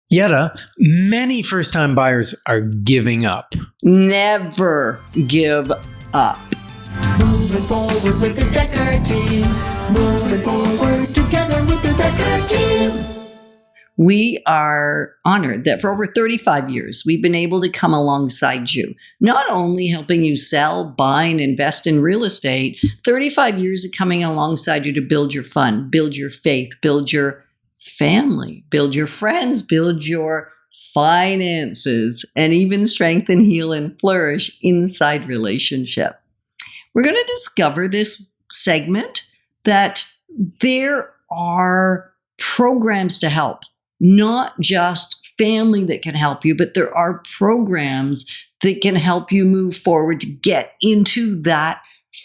Yetta, many first-time buyers are giving up. Never give up. Moving forward with the Dekker team. Moving forward together with the Dekker team. We are honored that for over 35 years, we've been able to come alongside you, not only helping you sell, buy, and invest in real estate, 35 years of coming alongside you to build your fund, build your faith, build your family, build your friends, build your finances, and even strengthen, heal, and flourish inside relationship. We're going to discover this segment that there are programs to help. Not just family that can help you, but there are programs that can help you move forward to get into that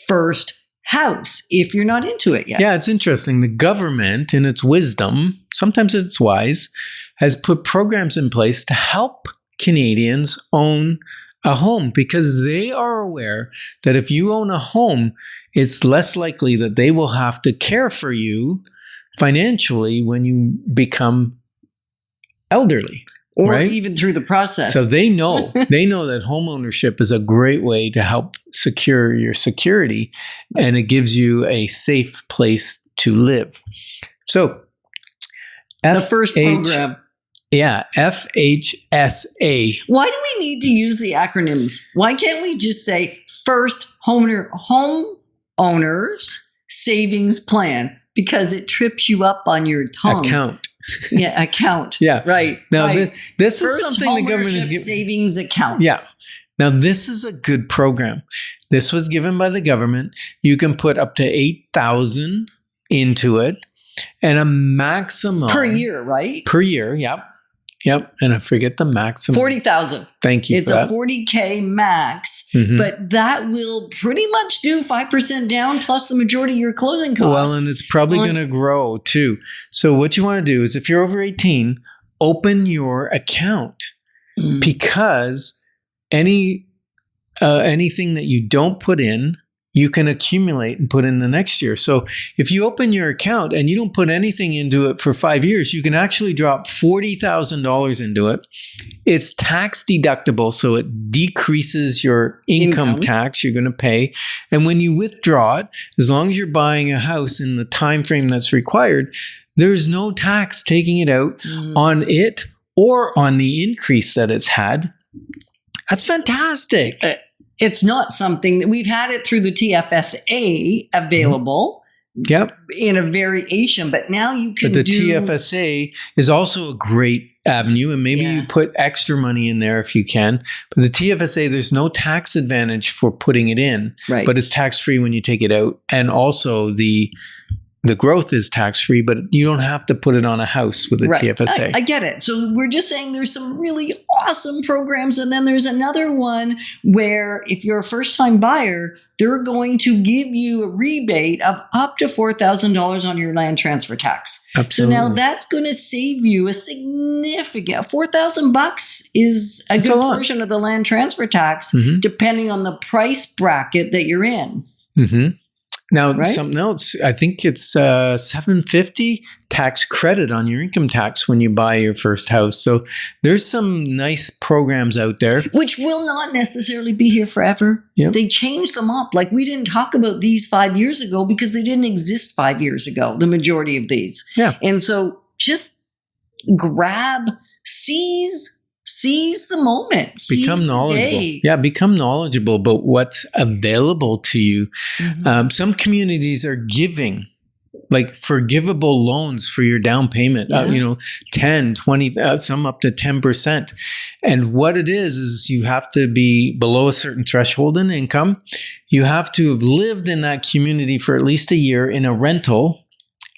first house if you're not into it yet. Yeah, it's interesting. The government, in its wisdom, sometimes it's wise, has put programs in place to help Canadians own a home because they are aware that if you own a home, it's less likely that they will have to care for you financially when you become elderly, or right? even through the process. So they know that homeownership is a great way to help secure your security, and it gives you a safe place to live. So the first program. Yeah, FHSA. Why do we need to use the acronyms? Why can't we just say first homeowners savings plan? Because it trips you up on your tongue. Account. Yeah, account. Yeah. Right. Now, right. this First is something the government is giving. Savings account. Yeah. Now, this is a good program. This was given by the government. You can put up to $8,000 into it and a maximum. Per year, right? Per year, yep. Yep. And I forget the maximum. 40,000. Thank you. It's a 40K max, but that will pretty much do 5% down plus the majority of your closing costs. Well, and it's probably going to grow too. So what you want to do is if you're over 18, open your account because anything that you don't put in, you can accumulate and put in the next year. So if you open your account and you don't put anything into it for 5 years, you can actually drop $40,000 into it. It's tax deductible, so it decreases your income tax you're going to pay. And when you withdraw it, as long as you're buying a house in the time frame that's required, there's no tax taking it out on it or on the increase that it's had. That's fantastic. It's not something that we've had it through the TFSA available in a variation, but now you can But the TFSA is also a great avenue, and maybe you put extra money in there if you can. But the TFSA, there's no tax advantage for putting it in, but it's tax-free when you take it out. And also the growth is tax-free, but you don't have to put it on a house with a TFSA. I get it. So we're just saying there's some really awesome programs. And then there's another one where if you're a first-time buyer, they're going to give you a rebate of up to $4,000 on your land transfer tax. Absolutely. So now that's going to save you a significant $4,000 is a good portion of the land transfer tax, depending on the price bracket that you're in. Now, something else, I think it's $750 tax credit on your income tax when you buy your first house. So there's some nice programs out there. Which will not necessarily be here forever. Yep. They changed them up. Like we didn't talk about these 5 years ago because they didn't exist 5 years ago, the majority of these. Yeah. And so just seize the moment. Become knowledgeable. Yeah, become knowledgeable about what's available to you. Some communities are giving like forgivable loans for your down payment, 10, 20, some up to 10%. And what it is you have to be below a certain threshold in income. You have to have lived in that community for at least a year in a rental.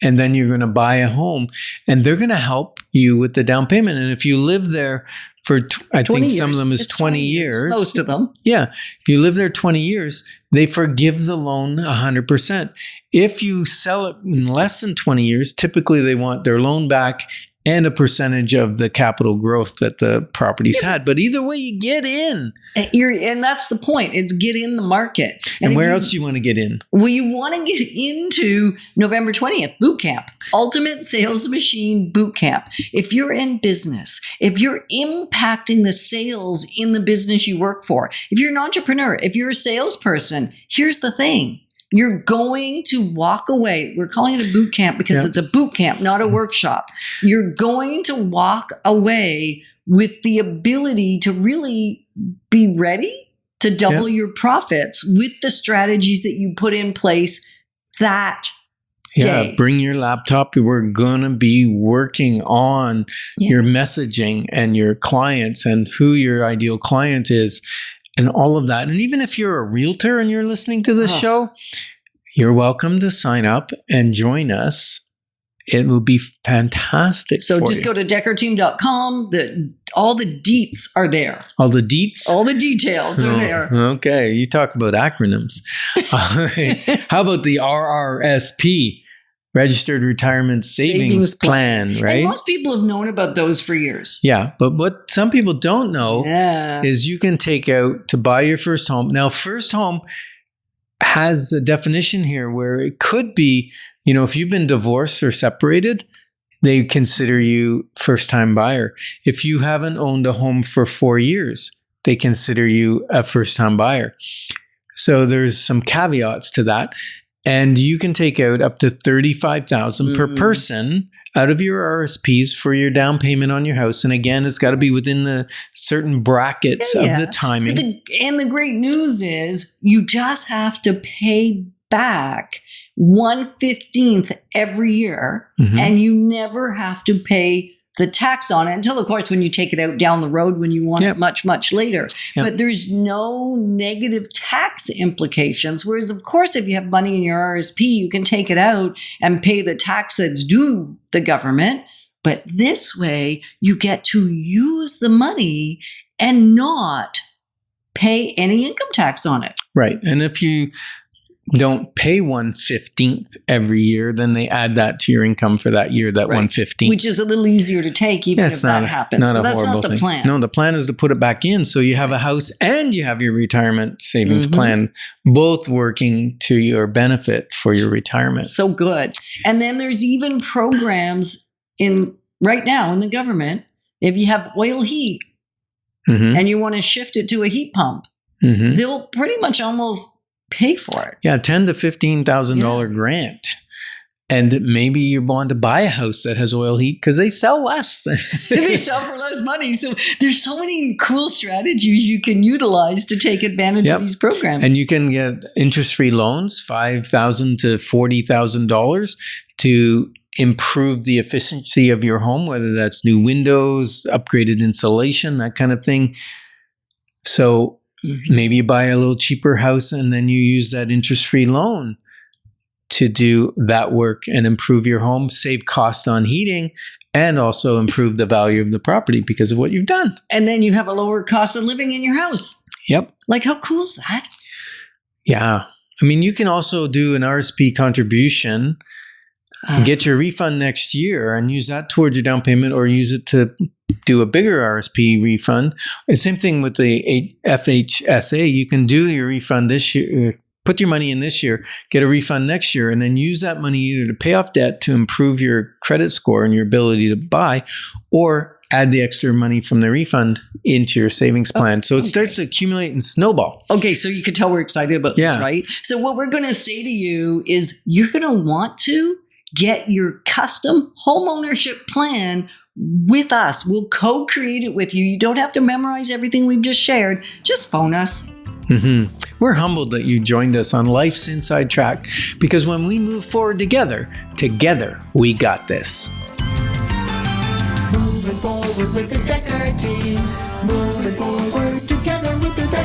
And then you're going to buy a home and they're going to help you with the down payment. And if you live there for, I think some of them is 20 years. Most of them. Yeah. If you live there 20 years, they forgive the loan 100%. If you sell it in less than 20 years, typically they want their loan back and a percentage of the capital growth that the property's had. But either way, you get in. And that's the point. It's get in the market. And where else do you want to get in? Well, you want to get into November 20th, boot camp, Ultimate Sales Machine Boot Camp. If you're in business, if you're impacting the sales in the business you work for, if you're an entrepreneur, if you're a salesperson, here's the thing. You're going to walk away. We're calling it a boot camp because it's a boot camp, not a workshop. You're going to walk away with the ability to really be ready to double your profits with the strategies that you put in place that day. Bring your laptop. We're going to be working on your messaging and your clients and who your ideal client is. And all of that. And even if you're a realtor and you're listening to this show, you're welcome to sign up and join us. It will be fantastic. So just go to dekkerteam.com. All the deets are there. All the deets? All the details are there. Okay. You talk about acronyms. All right. How about the RRSP? Registered Retirement Savings Plan, right? And most people have known about those for years. Yeah, but what some people don't know is you can take out to buy your first home. Now, first home has a definition here where it could be, if you've been divorced or separated, they consider you first-time buyer. If you haven't owned a home for 4 years, they consider you a first-time buyer. So there's some caveats to that. And you can take out up to $35,000 per person out of your RSPs for your down payment on your house. And again, it's got to be within the certain brackets of the timing. And the great news is you just have to pay back 1/15 every year, and you never have to pay the tax on it until, of course, when you take it out down the road when you want it much, much later. But there's no negative tax implications. Whereas, of course, if you have money in your RSP, you can take it out and pay the tax that's due the government. But this way, you get to use the money and not pay any income tax on it. Right. And if you don't pay 1/15 every year, then they add that to your income for that year, that 1/15. Which is a little easier to take even if that happens. But that's not the plan. No, the plan is to put it back in. So you have a house and you have your retirement savings plan, both working to your benefit for your retirement. So good. And then there's even programs right now in the government, if you have oil heat and you want to shift it to a heat pump, they'll pretty much almost pay for it. Yeah, $10,000 to $15,000 grant. And maybe you want to buy a house that has oil heat because they sell less. They sell for less money. So there's so many cool strategies you can utilize to take advantage of these programs. And you can get interest-free loans, $5,000 to $40,000 to improve the efficiency of your home, whether that's new windows, upgraded insulation, that kind of thing. So maybe you buy a little cheaper house and then you use that interest-free loan to do that work and improve your home, save costs on heating, and also improve the value of the property because of what you've done. And then you have a lower cost of living in your house. Yep. Like, how cool is that? Yeah. I mean, you can also do an RSP contribution and get your refund next year and use that towards your down payment, or use it to do a bigger RSP refund. The same thing with the FHSA. You can do your refund this year, put your money in this year, get a refund next year, and then use that money either to pay off debt to improve your credit score and your ability to buy, or add the extra money from the refund into your savings plan. So it starts to accumulate and snowball. Okay, so you can tell we're excited about this, right? So what we're going to say to you is you're going to want to get your custom homeownership plan with us. We'll co-create it with you. You don't have to memorize everything we've just shared. Just phone us. We're humbled that you joined us on Life's Inside Track, because when we move forward together we got this. Moving forward with the Dekker team. Moving forward together with the Dekker